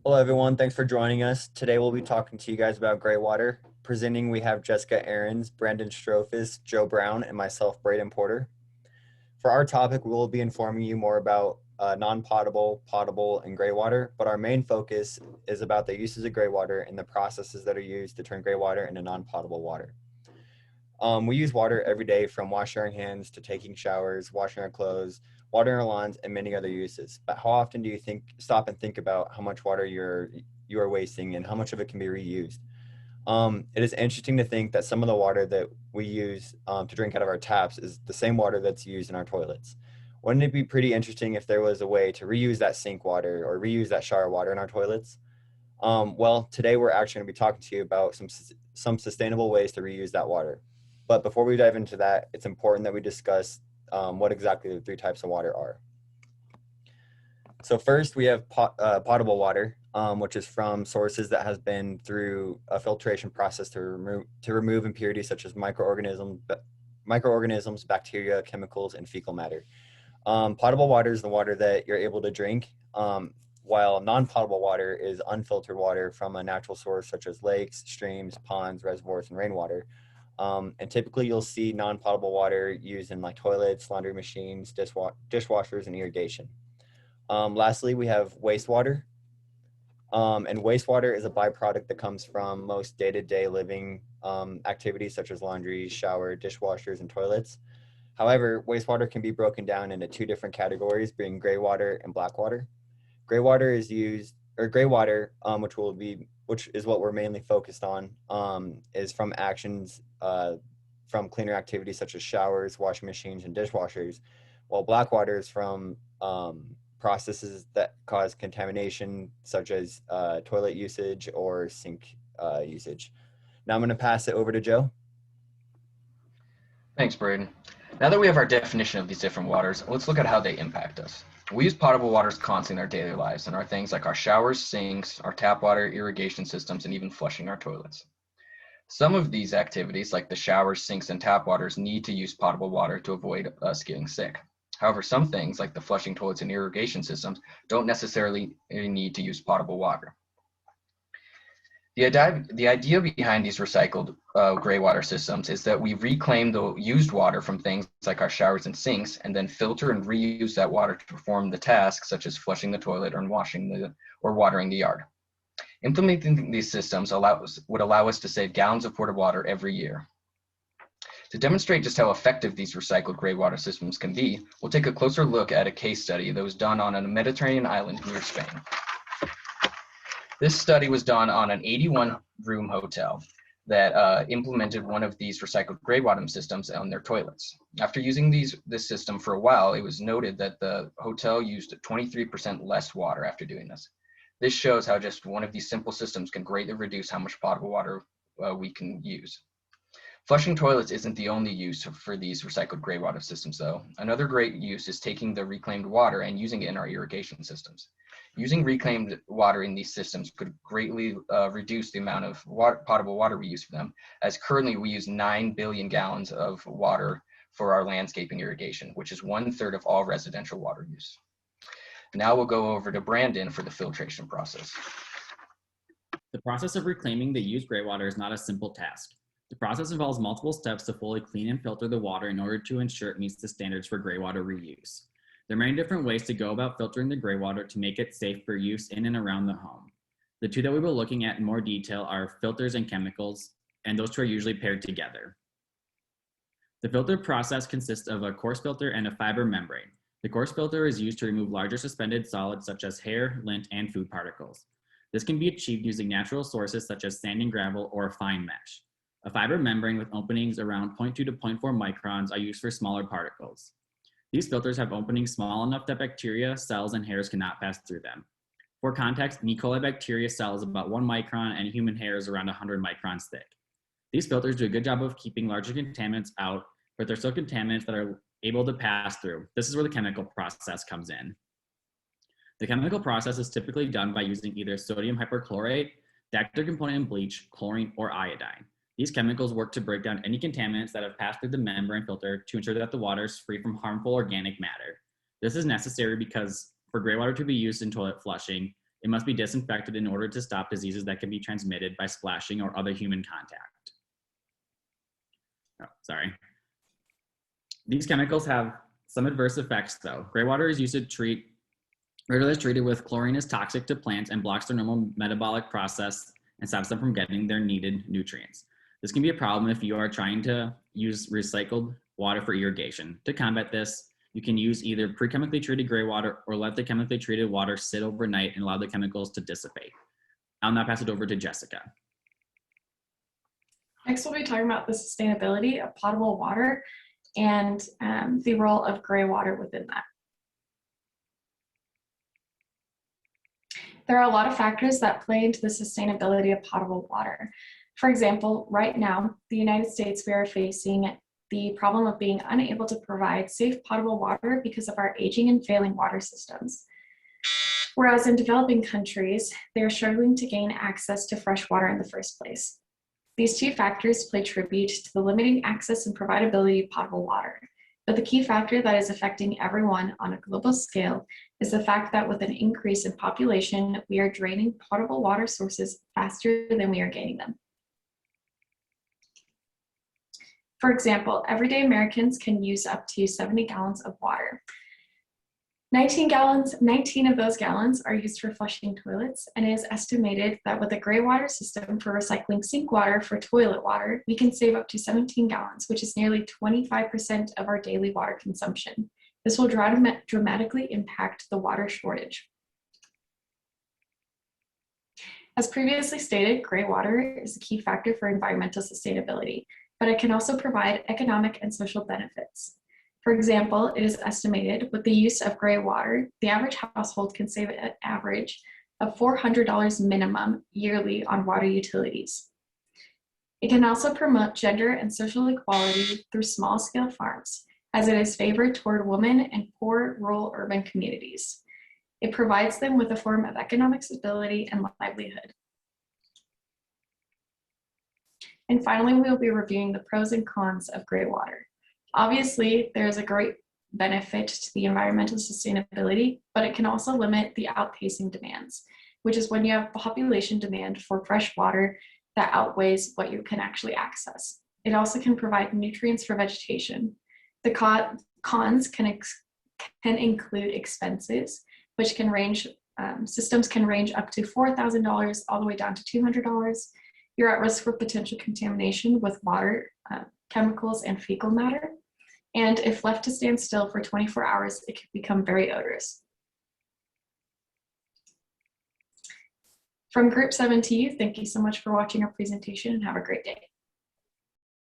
Hello, everyone. Thanks for joining us. Today, we'll be talking to you guys about Greywater. Presenting, we have Jessica Ahrens, Brandon Strohfus, Joe Brown, and myself, Brayden Porter. For our topic, we will be informing you more about non-potable, potable, and greywater, but our main focus is about the uses of greywater and the processes that are used to turn greywater into non-potable water. We use water every day, from washing our hands to taking showers, washing our clothes, watering our lawns, and many other uses. But how often do you stop and think about how much water you are wasting and how much of it can be reused? It is interesting to think that some of the water that we use to drink out of our taps is the same water that's used in our toilets. Wouldn't it be pretty interesting if there was a way to reuse that sink water or reuse that shower water in our toilets? Well, today we're actually going to be talking to you about some sustainable ways to reuse that water. But before we dive into that, it's important that we discuss what exactly the three types of water are. So first, we have potable water, which is from sources that has been through a filtration process to remove impurities such as microorganisms, bacteria, chemicals, and fecal matter. Potable water is the water that you're able to drink, while non-potable water is unfiltered water from a natural source such as lakes, streams, ponds, reservoirs, and rainwater. And typically you'll see non-potable water used in like toilets, laundry machines, dishwashers, and irrigation. Lastly, we have wastewater. And wastewater is a byproduct that comes from most day-to-day living activities such as laundry, shower, dishwashers, and toilets. However, wastewater can be broken down into two different categories, being gray water and black water. Greywater is used, or greywater, which is what we're mainly focused on, is from actions from cleaner activities such as showers, washing machines, and dishwashers, while black water is from processes that cause contamination, such as toilet usage or sink usage. Now I'm going to pass it over to Joe. Thanks, Braden. Now that we have our definition of these different waters, let's look at how they impact us. We use potable waters constantly in our daily lives and are things like our showers, sinks, our tap water, irrigation systems, and even flushing our toilets. Some of these activities, like the showers, sinks, and tap waters, need to use potable water to avoid us getting sick. However, some things, like the flushing toilets and irrigation systems, don't necessarily need to use potable water. The idea behind these recycled gray water systems is that we reclaim the used water from things like our showers and sinks, and then filter and reuse that water to perform the tasks such as flushing the toilet or watering the yard. Implementing these systems would allow us to save gallons of portable water every year. To demonstrate just how effective these recycled gray water systems can be, we'll take a closer look at a case study that was done on a Mediterranean island near Spain. This study was done on an 81-room hotel that implemented one of these recycled gray water systems on their toilets. After using this system for a while, it was noted that the hotel used 23% less water after doing this. This shows how just one of these simple systems can greatly reduce how much potable water we can use. Flushing toilets isn't the only use for these recycled gray water systems, though. Another great use is taking the reclaimed water and using it in our irrigation systems. Using reclaimed water in these systems could greatly reduce the amount of potable water we use for them, as currently we use 9 billion gallons of water for our landscaping irrigation, which is 1/3 of all residential water use. Now we'll go over to Brandon for the filtration process. The process of reclaiming the used gray water is not a simple task. The process involves multiple steps to fully clean and filter the water in order to ensure it meets the standards for gray water reuse. There are many different ways to go about filtering the gray water to make it safe for use in and around the home. The two that we will be looking at in more detail are filters and chemicals, and those two are usually paired together. The filter process consists of a coarse filter and a fiber membrane. The coarse filter is used to remove larger suspended solids such as hair, lint, and food particles. This can be achieved using natural sources such as sand and gravel or fine mesh. A fiber membrane with openings around 0.2 to 0.4 microns are used for smaller particles. These filters have openings small enough that bacteria, cells, and hairs cannot pass through them. For context, E. coli bacteria cell is about 1 micron and human hair is around 100 microns thick. These filters do a good job of keeping larger contaminants out, but they're still contaminants that are able to pass through. This is where the chemical process comes in. The chemical process is typically done by using either sodium hypochlorite, the active component in bleach, chlorine, or iodine. These chemicals work to break down any contaminants that have passed through the membrane filter to ensure that the water is free from harmful organic matter. This is necessary because for gray water to be used in toilet flushing, It must be disinfected in order to stop diseases that can be transmitted by splashing or other human contact. Oh, sorry. These chemicals have some adverse effects though. Gray water is used to treat, regularly treated with chlorine is toxic to plants and blocks their normal metabolic process and stops them from getting their needed nutrients. This can be a problem if you are trying to use recycled water for irrigation. To combat this, you can use either pre-chemically treated gray water or let the chemically treated water sit overnight and allow the chemicals to dissipate. I'll now pass it over to Jessica. Next, we'll be talking about the sustainability of potable water and the role of gray water within that. There are a lot of factors that play into the sustainability of potable water. For example, right now, the United States, we are facing the problem of being unable to provide safe potable water because of our aging and failing water systems. Whereas in developing countries, they are struggling to gain access to fresh water in the first place. These two factors play tribute to the limiting access and providability of potable water. But the key factor that is affecting everyone on a global scale is the fact that with an increase in population, we are draining potable water sources faster than we are gaining them. For example, everyday Americans can use up to 70 gallons of water. 19 of those gallons are used for flushing toilets, and it is estimated that with a gray water system for recycling sink water for toilet water, we can save up to 17 gallons, which is nearly 25% of our daily water consumption. This will dramatically impact the water shortage. As previously stated, gray water is a key factor for environmental sustainability, but it can also provide economic and social benefits. For example, it is estimated with the use of gray water, the average household can save an average of $400 minimum yearly on water utilities. It can also promote gender and social equality through small-scale farms, as it is favored toward women and poor rural urban communities. It provides them with a form of economic stability and livelihood. And finally, we will be reviewing the pros and cons of gray water. Obviously, there is a great benefit to the environmental sustainability, but it can also limit the outpacing demands, which is when you have population demand for fresh water that outweighs what you can actually access. It also can provide nutrients for vegetation. The cons can include expenses, which can range, systems can range up to $4,000 all the way down to $200. You're at risk for potential contamination with water, chemicals, and fecal matter. And if left to stand still for 24 hours, it can become very odorous. From Group 7 to you, thank you so much for watching our presentation and have a great day.